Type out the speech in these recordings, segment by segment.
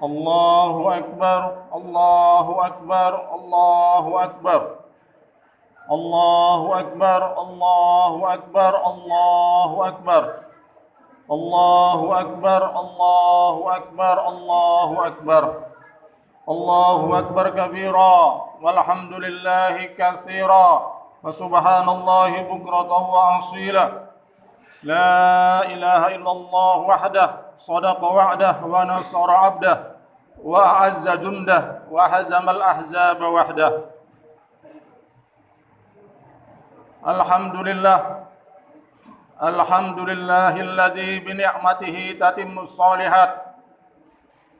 Allahu Akbar, Allahu Akbar, Allahu Akbar. Allahu Akbar, Allahu Akbar, Allahu Akbar. Allahu Akbar, Allahu Akbar, Allahu Akbar. Allahu Akbar kabira, walhamdulillahi katsira, wa subhanallahi bukratan wa asila. La ilaha illallah wahdah, sadaqa wa'dah, wa nasara 'abdah, wa a'azza jundah, wa hazamal ahzaba wahdah. Alhamdulillah, alhamdulillahilladzi bi ni'matihi tatimmus shalihat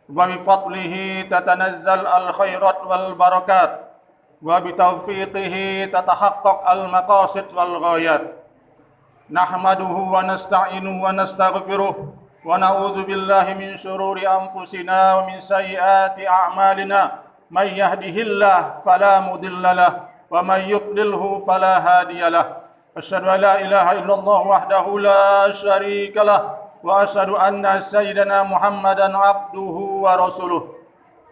wa bi fadlihi tatanazzal al khairat wal barakat wa bi taufiqihi tatahaqqaq al maqasid wal ghayat. Nahmaduhu wa nasta'inuhu wa nastaghfiruh wa na'udzu billahi min shururi anfusina wa min sayyiati a'malina. May yahdihillahu fala mudilla lahu wa may yudlilhu fala hadiya lahu. Asyhadu an la ilaha illallah wahdahu la syarika lah wa asyhadu anna sayyidina Muhammadan abduhu wa rasuluh.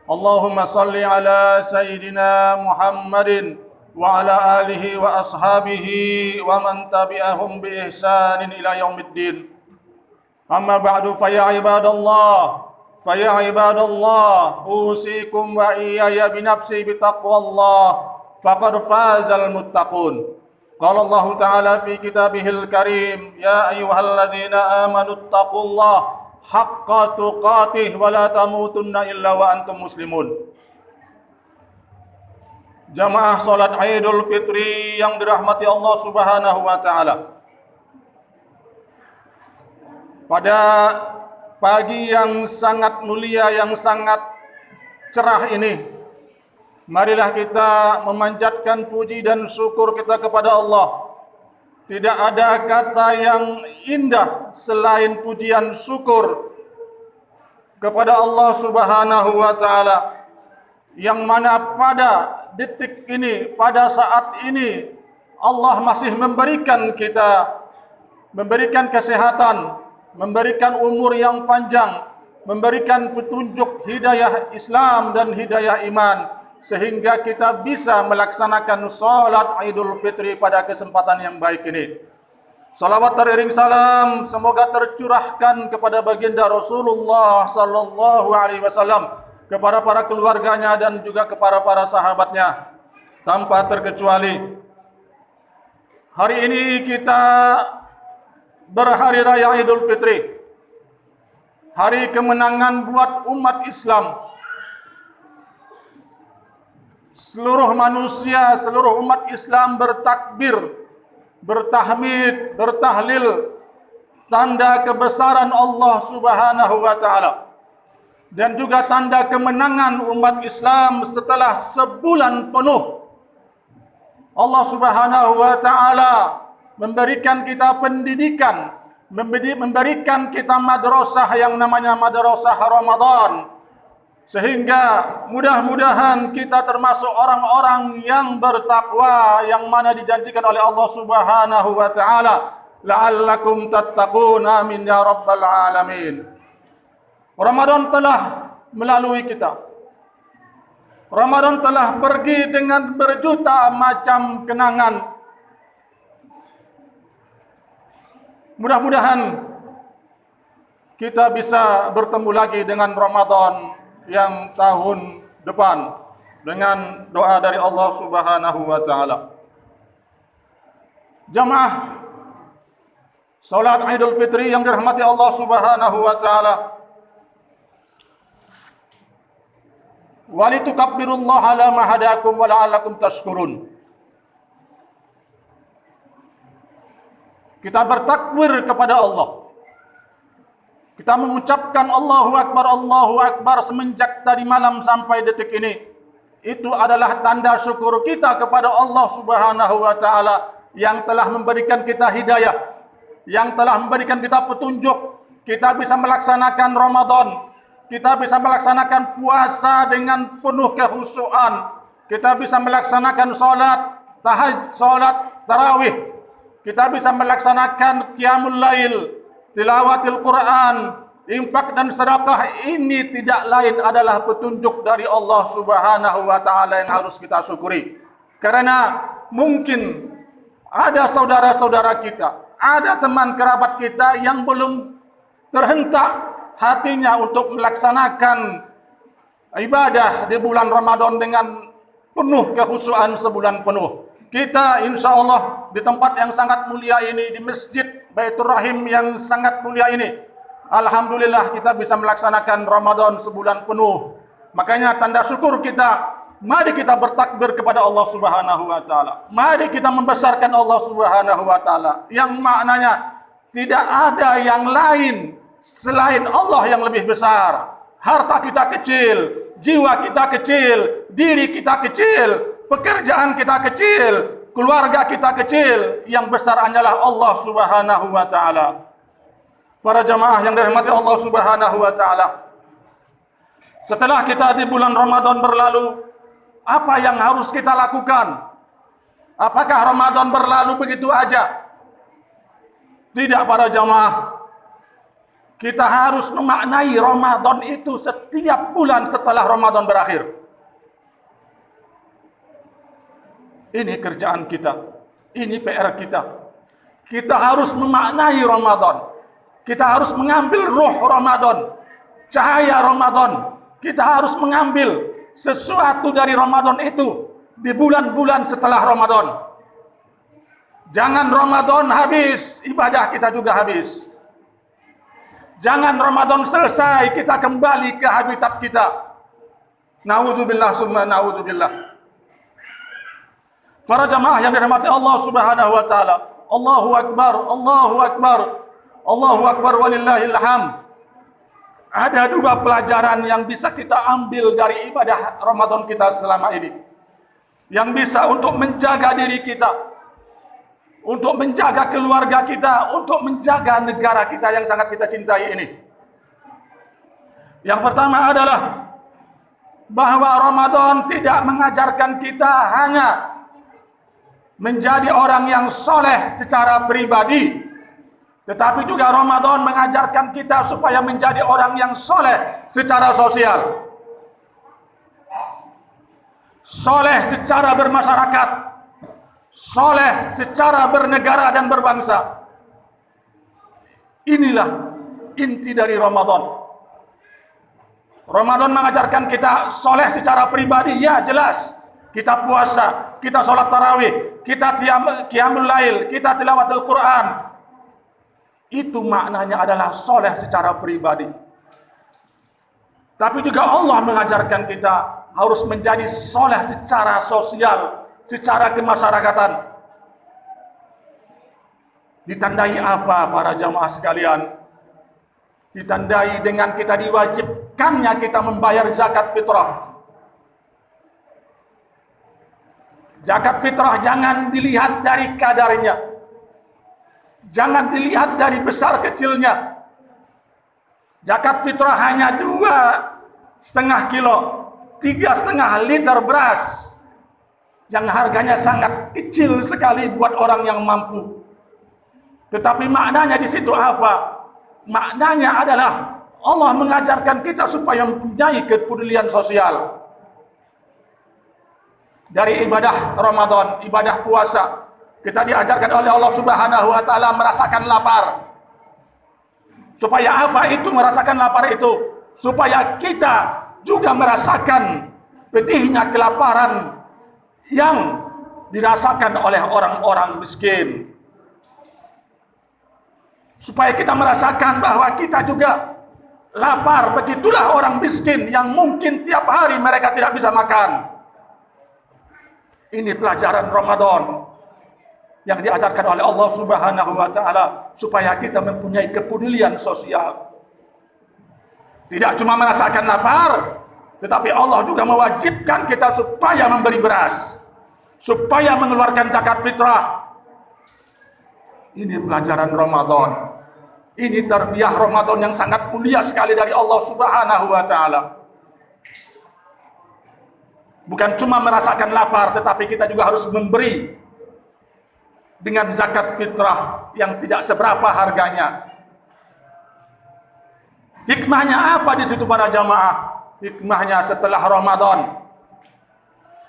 Allahumma salli ala sayyidina Muhammadin wa ala alihi wa ashabihi wa man tabi'ahum bi ihsanin ila yaumiddin. Amma ba'du, fa ya ibadallah usikum wa iyaya bi nafsi bi taqwallah faqad fazal muttaqun. Qala Allah Ta'ala fi kitabihil karim, ya ayyuhalladzina amanu taqullaha haqqa tuqatih wa la tamutunna illa wa antum muslimun. Jamaah salat Idul Fitri yang dirahmati Allah Subhanahu wa taala. Pada pagi yang sangat mulia, yang sangat cerah ini, marilah kita memanjatkan puji dan syukur kita kepada Allah. Tidak ada kata yang indah selain pujian syukur kepada Allah Subhanahu wa taala, yang mana pada detik ini, pada saat ini, Allah masih memberikan kita, memberikan kesehatan, memberikan umur yang panjang, memberikan petunjuk hidayah Islam dan hidayah iman, sehingga kita bisa melaksanakan salat Idul Fitri pada kesempatan yang baik ini. Salawat teriring salam semoga tercurahkan kepada baginda Rasulullah sallallahu alaihi wasallam, kepada para keluarganya dan juga kepada para sahabatnya tanpa terkecuali. Hari ini kita berhari raya Idul Fitri, hari kemenangan buat umat Islam. Seluruh manusia, seluruh umat Islam bertakbir, bertahmid, bertahlil, tanda kebesaran Allah Subhanahu wa taala, dan juga tanda kemenangan umat Islam setelah sebulan penuh. Allah Subhanahu wa taala memberikan kita pendidikan, memberikan kita madrasah yang namanya madrasah Ramadan, sehingga mudah-mudahan kita termasuk orang-orang yang bertakwa, yang mana dijanjikan oleh Allah Subhanahu wa taala, la'allakum tattaqun, amin ya rabbal alamin. Ramadan telah melalui kita. Ramadan telah pergi dengan berjuta macam kenangan. Mudah-mudahan kita bisa bertemu lagi dengan Ramadan yang tahun depan dengan doa dari Allah Subhanahu wa taala. Jamaah salat Idul Fitri yang dirahmati Allah Subhanahu wa taala, walitukabbirullaha ala ma hadakum wa la'allakum tashkurun. Kita bertakbir kepada Allah. Kita mengucapkan Allahu Akbar semenjak tadi malam sampai detik ini. Itu adalah tanda syukur kita kepada Allah Subhanahu wa taala yang telah memberikan kita hidayah, yang telah memberikan kita petunjuk. Kita bisa melaksanakan Ramadan, kita bisa melaksanakan puasa dengan penuh kekhusyuan, kita bisa melaksanakan salat tarawih, kita bisa melaksanakan qiyamul lail, tilawatil Quran, infak dan sedekah ini tidak lain adalah petunjuk dari Allah Subhanahu wa taala yang harus kita syukuri. Karena mungkin ada saudara-saudara kita, ada teman kerabat kita yang belum terhentak hatinya untuk melaksanakan ibadah di bulan Ramadan dengan penuh kekhusyuan sebulan penuh. Kita insya Allah di tempat yang sangat mulia ini, di Masjid Baitur Rahim yang sangat mulia ini, alhamdulillah kita bisa melaksanakan Ramadan sebulan penuh. Makanya tanda syukur kita, mari kita bertakbir kepada Allah Subhanahu wa taala. Mari kita membesarkan Allah Subhanahu wa taala yang maknanya tidak ada yang lain selain Allah yang lebih besar. Harta kita kecil, jiwa kita kecil, diri kita kecil, pekerjaan kita kecil, keluarga kita kecil, yang besar hanyalah Allah Subhanahu wa taala. Para jamaah yang dirahmati Allah Subhanahu wa taala, setelah kita di bulan Ramadan berlalu, apa yang harus kita lakukan? Apakah Ramadan berlalu begitu aja? Tidak, para jamaah. Kita harus memaknai Ramadan itu setiap bulan setelah Ramadan berakhir. Ini kerjaan kita. Ini PR kita. Kita harus memaknai Ramadan. Kita harus mengambil ruh Ramadan, cahaya Ramadan. Kita harus mengambil sesuatu dari Ramadan itu di bulan-bulan setelah Ramadan. Jangan Ramadan habis, ibadah kita juga habis. Jangan Ramadan selesai, kita kembali ke habitat kita. Nauzubillah summa nauzubillah. Para jamaah yang dirahmati Allah Subhanahu wa taala, Allahu akbar, Allahu akbar, Allahu akbar walillahil hamd. Ada dua pelajaran yang bisa kita ambil dari ibadah Ramadan kita selama ini, yang bisa untuk menjaga diri kita, untuk menjaga keluarga kita, untuk menjaga negara kita yang sangat kita cintai ini. Yang pertama adalah bahwa Ramadan tidak mengajarkan kita hanya menjadi orang yang soleh secara pribadi, tetapi juga Ramadan mengajarkan kita supaya menjadi orang yang soleh secara sosial, soleh secara bermasyarakat, soleh secara bernegara dan berbangsa. Inilah inti dari Ramadan. Ramadan mengajarkan kita soleh secara pribadi, ya jelas. Kita puasa, kita sholat tarawih, kita qiyamul lail, kita tilawatul Quran. Itu maknanya adalah soleh secara pribadi. Tapi juga Allah mengajarkan kita harus menjadi soleh secara sosial, secara kemasyarakatan. Ditandai apa, para jamaah sekalian? Ditandai dengan kita diwajibkannya kita membayar zakat fitrah. Zakat fitrah jangan dilihat dari kadarnya, jangan dilihat dari besar kecilnya. Zakat fitrah hanya 2,5 kilo, 3,5 liter beras, yang harganya sangat kecil sekali buat orang yang mampu. Tetapi maknanya di situ apa? Maknanya adalah Allah mengajarkan kita supaya mempunyai kepedulian sosial. Dari ibadah Ramadan, ibadah puasa, kita diajarkan oleh Allah Subhanahu wa taala merasakan lapar. Supaya apa itu merasakan lapar itu? Supaya kita juga merasakan pedihnya kelaparan yang dirasakan oleh orang-orang miskin. Supaya kita merasakan bahwa kita juga lapar, begitulah orang miskin yang mungkin tiap hari mereka tidak bisa makan. Ini pelajaran Ramadan yang diajarkan oleh Allah Subhanahu wa taala supaya kita mempunyai kepedulian sosial. Tidak cuma merasakan lapar, tetapi Allah juga mewajibkan kita supaya memberi beras, supaya mengeluarkan zakat fitrah. Ini pelajaran Ramadan. Ini tarbiyah Ramadan yang sangat mulia sekali dari Allah Subhanahu wa taala. Bukan cuma merasakan lapar, tetapi kita juga harus memberi dengan zakat fitrah yang tidak seberapa harganya. Hikmahnya apa di situ para jamaah? Hikmahnya setelah Ramadan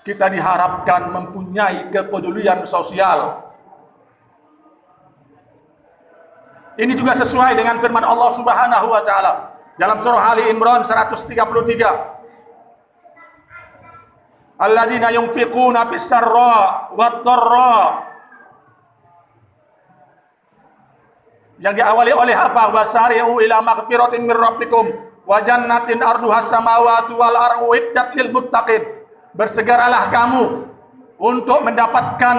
kita diharapkan mempunyai kepedulian sosial. Ini juga sesuai dengan firman Allah Subhanahu wa taala dalam surah Ali Imran 133. Alladzina yunfiquna fis sarra wad dharra. Yang diawali oleh apa? Wasari'u ila maghfiratin min rabbikum wa jannatin arduhas samawati wal ardu iddat lil muttaqin. Bersegeralah kamu untuk mendapatkan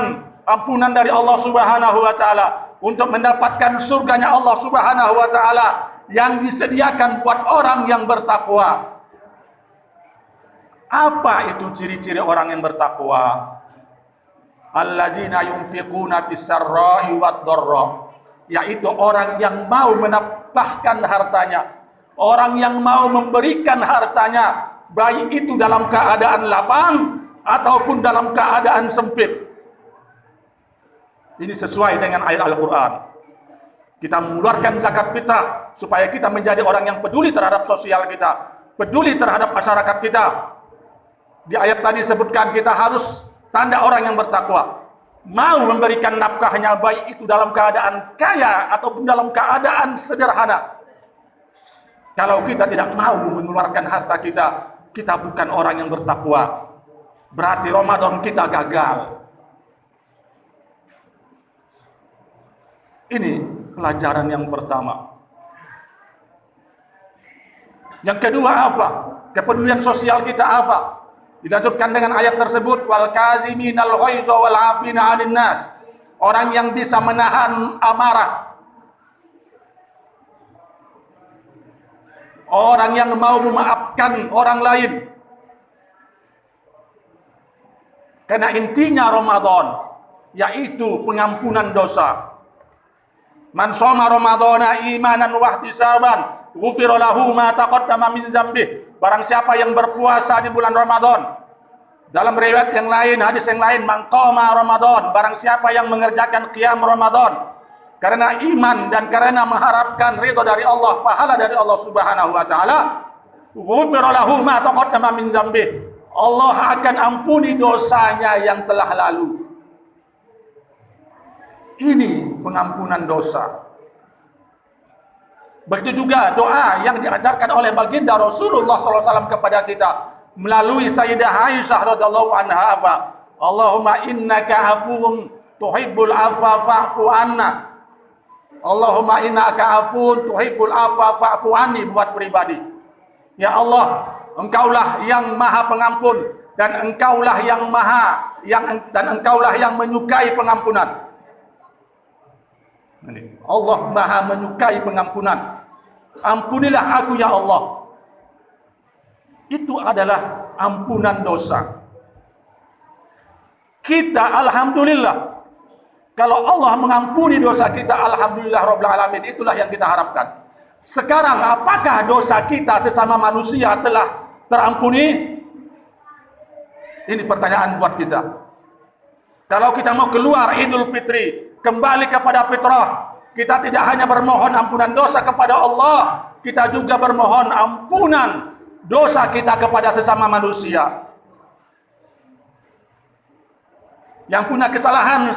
ampunan dari Allah Subhanahu wa taala, untuk mendapatkan surganya Allah Subhanahu wa taala yang disediakan buat orang yang bertakwa. Apa itu ciri-ciri orang yang bertakwa? Alladzina yunfiquna fis sarra'i wad dharra, yaitu orang yang mau menafkahkan hartanya, orang yang mau memberikan hartanya, baik itu dalam keadaan lapang ataupun dalam keadaan sempit. Ini sesuai dengan ayat Al-Quran. Kita mengeluarkan zakat fitrah supaya kita menjadi orang yang peduli terhadap sosial kita, peduli terhadap masyarakat kita. Di ayat tadi disebutkan kita harus tanda orang yang bertakwa, mau memberikan nafkahnya baik itu dalam keadaan kaya ataupun dalam keadaan sederhana. Kalau kita tidak mau mengeluarkan harta kita, kita bukan orang yang bertakwa. Berarti Ramadan kita gagal. Ini pelajaran yang pertama. Yang kedua apa? Kepedulian sosial kita apa? Dilanjutkan dengan ayat tersebut, wal kaziminal ghaiza wal 'afina 'anil nas. Orang yang bisa menahan amarah. Orang yang mau memaafkan orang lain. Karena intinya Ramadan yaitu pengampunan dosa. Man shoma ramadhana imanan wa ihtisaban, ghufira lahu ma taqaddama min dzambih. Barang siapa yang berpuasa di bulan Ramadan, dalam riwayat yang lain, hadis yang lain, man qama Ramadan, barang siapa yang mengerjakan qiyam Ramadan karena iman dan karena mengharapkan ridha dari Allah, pahala dari Allah Subhanahu wa taala, ghufira lahu ma taqaddama min dzambih. Allah akan ampuni dosanya yang telah lalu. Ini pengampunan dosa. Begitu juga doa yang diajarkan oleh baginda Rasulullah SAW kepada kita melalui Sayyidah Aisyah radhiyallahu anha apa? Allahumma innaka afuwun tuhibbul afwa fa'fu anna. Allahumma innaka afuwun tuhibbul afwa fa'fu anni, buat pribadi. Ya Allah, Engkaulah yang Maha Pengampun dan Engkaulah yang menyukai pengampunan. Allah Maha menyukai pengampunan. Ampunilah aku ya Allah. Itu adalah ampunan dosa. Kita alhamdulillah, kalau Allah mengampuni dosa kita, alhamdulillah rabbil alamin, itulah yang kita harapkan. Sekarang apakah dosa kita sesama manusia telah terampuni? Ini pertanyaan buat kita. Kalau kita mau keluar Idul Fitri, kembali kepada fitrah, kita tidak hanya bermohon ampunan dosa kepada Allah, kita juga bermohon ampunan dosa kita kepada sesama manusia. Yang punya kesalahan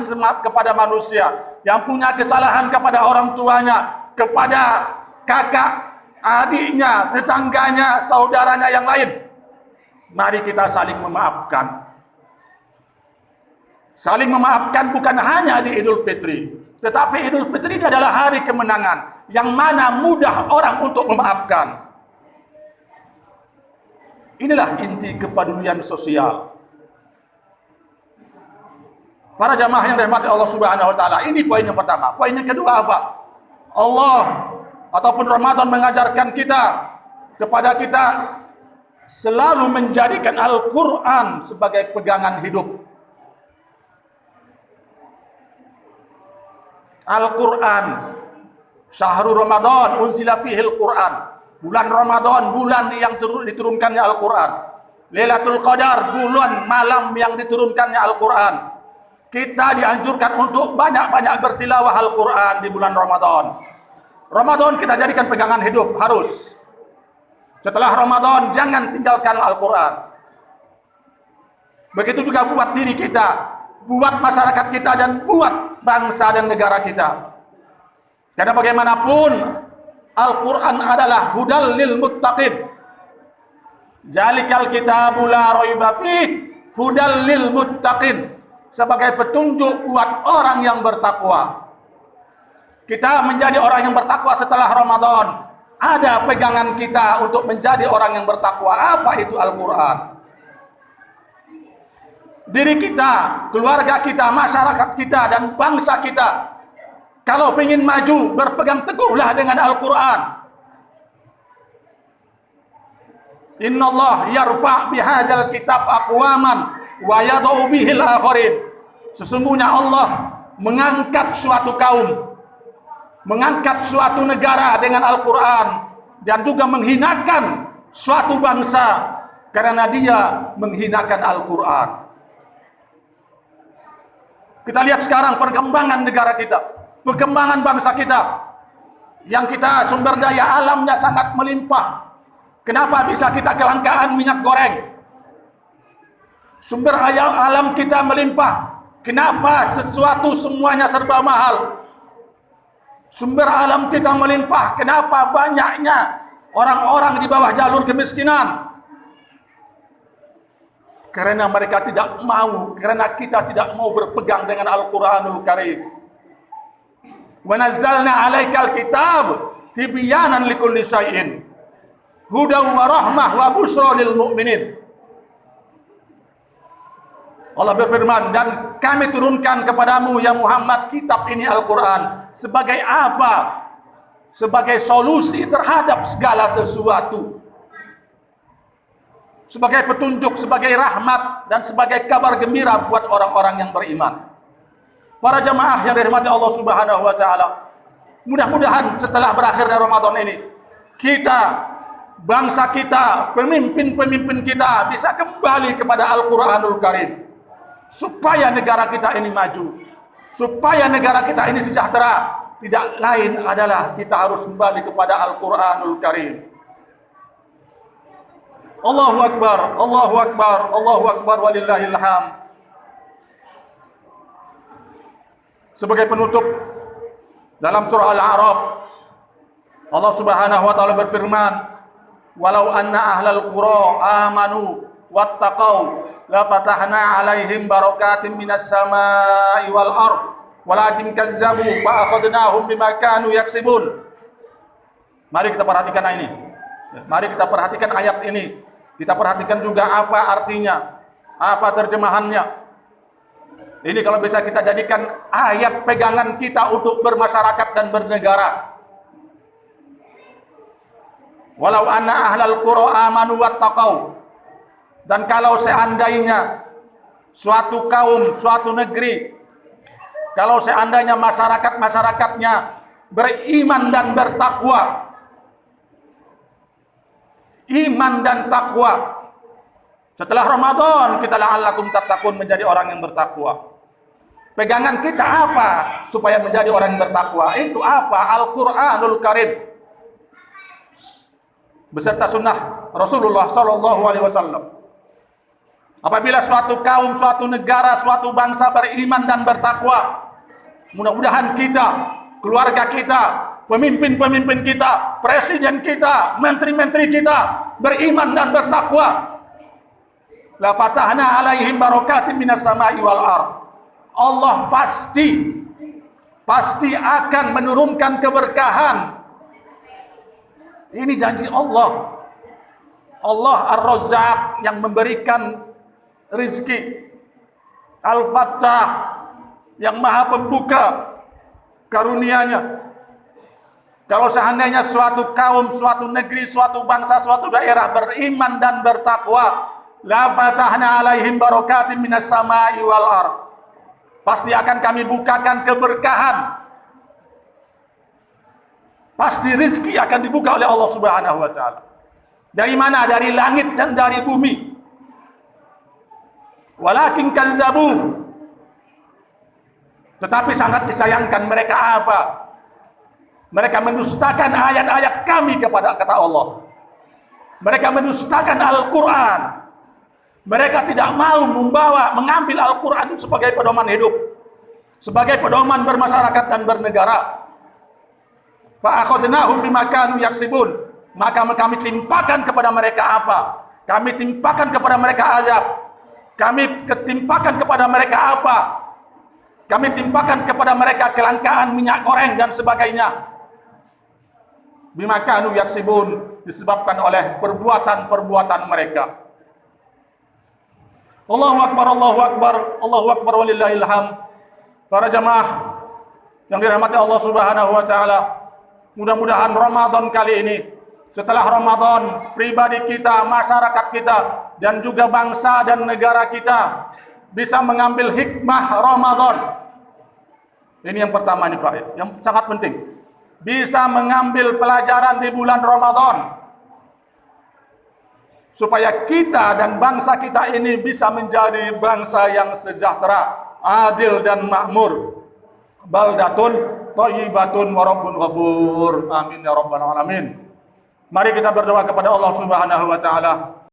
kepada manusia, yang punya kesalahan kepada orang tuanya, kepada kakak, adiknya, tetangganya, saudaranya yang lain. Mari kita saling memaafkan. Saling memaafkan bukan hanya di Idul Fitri, tetapi Idul Fitri ini adalah hari kemenangan yang mana mudah orang untuk memaafkan. Inilah inti kepedulian sosial. Para jamaah yang dirahmati Allah Subhanahu wa taala, ini poin yang pertama. Poin yang kedua apa? Allah ataupun Ramadan mengajarkan kita kepada kita selalu menjadikan Al-Qur'an sebagai pegangan hidup. Al-Quran, syahrul Ramadan unzila fihil Quran. Bulan Ramadan, bulan yang diturunkannya Al-Quran. Lailatul Qadar, bulan malam yang diturunkannya Al-Quran. Kita dianjurkan untuk banyak-banyak bertilawah Al-Quran di bulan Ramadan. Ramadan kita jadikan pegangan hidup, harus. Setelah Ramadan jangan tinggalkan Al-Quran. Begitu juga buat diri kita, buat masyarakat kita, dan buat bangsa dan negara kita. Karena bagaimanapun Al-Quran adalah hudal lil muttaqin. Zalikal kitabu la raiba fih hudal lil muttaqin. Sebagai petunjuk buat orang yang bertakwa. Kita menjadi orang yang bertakwa setelah Ramadan. Ada pegangan kita untuk menjadi orang yang bertakwa. Apa itu Al-Quran? Diri kita, keluarga kita, masyarakat kita, dan bangsa kita, kalau ingin maju, berpegang teguhlah dengan Al-Quran. Inna Allah yarfa' bihadzal kitab aqwaman wa yadau bihil akharin. Sesungguhnya Allah mengangkat suatu kaum, mengangkat suatu negara dengan Al-Quran, dan juga menghinakan suatu bangsa karena dia menghinakan Al-Quran. Kita lihat sekarang perkembangan negara kita, perkembangan bangsa kita, yang kita sumber daya alamnya sangat melimpah. Kenapa bisa kita kelangkaan minyak goreng? Sumber daya alam kita melimpah. Kenapa sesuatu semuanya serba mahal? Sumber alam kita melimpah. Kenapa banyaknya orang-orang di bawah jalur kemiskinan? Karena mereka tidak mau, karena kita tidak mau berpegang dengan Al-Quranul Karim. Wa nazzalna 'alaikal kitab tibyanan likulli syai'in hudan wa rahmah wa busyra lil mu'minin. Allah berfirman, dan kami turunkan kepadamu ya Muhammad kitab ini Al-Quran sebagai apa? Sebagai solusi terhadap segala sesuatu, sebagai petunjuk, sebagai rahmat, dan sebagai kabar gembira buat orang-orang yang beriman. Para jamaah yang dirahmati Allah Subhanahu wa taala, mudah-mudahan setelah berakhirnya Ramadan ini, kita, bangsa kita, pemimpin-pemimpin kita bisa kembali kepada Al-Quranul Karim, supaya negara kita ini maju, supaya negara kita ini sejahtera. Tidak lain adalah kita harus kembali kepada Al-Quranul Karim. Allahu Akbar, Allahu Akbar, Allahu Akbar, walillahil hamd. Sebagai penutup, dalam surah Al-A'raf, Allah Subhanahu wa taala berfirman, "Walau anna ahlal qura amanu wattaqau la fatahna 'alaihim barakatim minas sama'i wal ard walakin kazzabu fa akhadnahum bima kanu yaksibun." Mari kita perhatikan ini. Mari kita perhatikan ayat ini. Kita perhatikan juga apa artinya, apa terjemahannya. Ini kalau bisa kita jadikan ayat pegangan kita untuk bermasyarakat dan bernegara. Walau anna ahlal qura amanu wattaqau. Dan kalau seandainya suatu kaum, suatu negeri, kalau seandainya masyarakat-masyarakatnya beriman dan bertakwa, iman dan takwa. Setelah Ramadan kita la'allakum tattaqun, menjadi orang yang bertakwa. Pegangan kita apa supaya menjadi orang yang bertakwa? Itu apa? Al-Quranul Karim beserta sunnah Rasulullah sallallahu alaihi wasallam. Apabila suatu kaum, suatu negara, suatu bangsa beriman dan bertakwa, mudah-mudahan kita, keluarga kita, pemimpin-pemimpin kita, presiden kita, menteri-menteri kita beriman dan bertakwa. La fatahna 'alaihim barakatim minas sama'i wal ard. Allah pasti akan menurunkan keberkahan. Ini janji Allah. Allah Ar-Razzaq yang memberikan rizki, Al-Fattah yang maha pembuka karunia-Nya. Kalau seandainya suatu kaum, suatu negeri, suatu bangsa, suatu daerah beriman dan bertakwa, la fatahna 'alaihim barakatim minas sama'i wal ard. Pasti akan kami bukakan keberkahan. Pasti rizki akan dibuka oleh Allah Subhanahu wa taala. Dari mana? Dari langit dan dari bumi. Walakin kazzabu. Tetapi sangat disayangkan mereka apa? Mereka mendustakan ayat-ayat kami kepada kata Allah. Mereka mendustakan Al-Quran. Mereka tidak mau mengambil Al-Quran itu sebagai pedoman hidup, sebagai pedoman bermasyarakat dan bernegara. Fa'akhadnahum bima kanu yaksibun. Maka kami timpakan kepada mereka apa? Kami timpakan kepada mereka azab. Kami timpakan kepada mereka apa? Kami timpakan kepada mereka kelangkaan minyak goreng dan sebagainya. Bima kanu yaksibun, disebabkan oleh perbuatan-perbuatan mereka. Allahu Akbar, Allahu Akbar, Allahu Akbar walillahil hamd. Para jamaah yang dirahmati Allah Subhanahu wa taala, mudah-mudahan Ramadan kali ini, setelah Ramadan, pribadi kita, masyarakat kita, dan juga bangsa dan negara kita bisa mengambil hikmah Ramadan. Ini yang pertama nih Pak, yang sangat penting. Bisa mengambil pelajaran di bulan Ramadan, supaya kita dan bangsa kita ini bisa menjadi bangsa yang sejahtera, adil dan makmur. Baldatun thayyibatun wa rabbun ghafur. Amin ya rabbal alamin. Mari kita berdoa kepada Allah Subhanahu wa taala.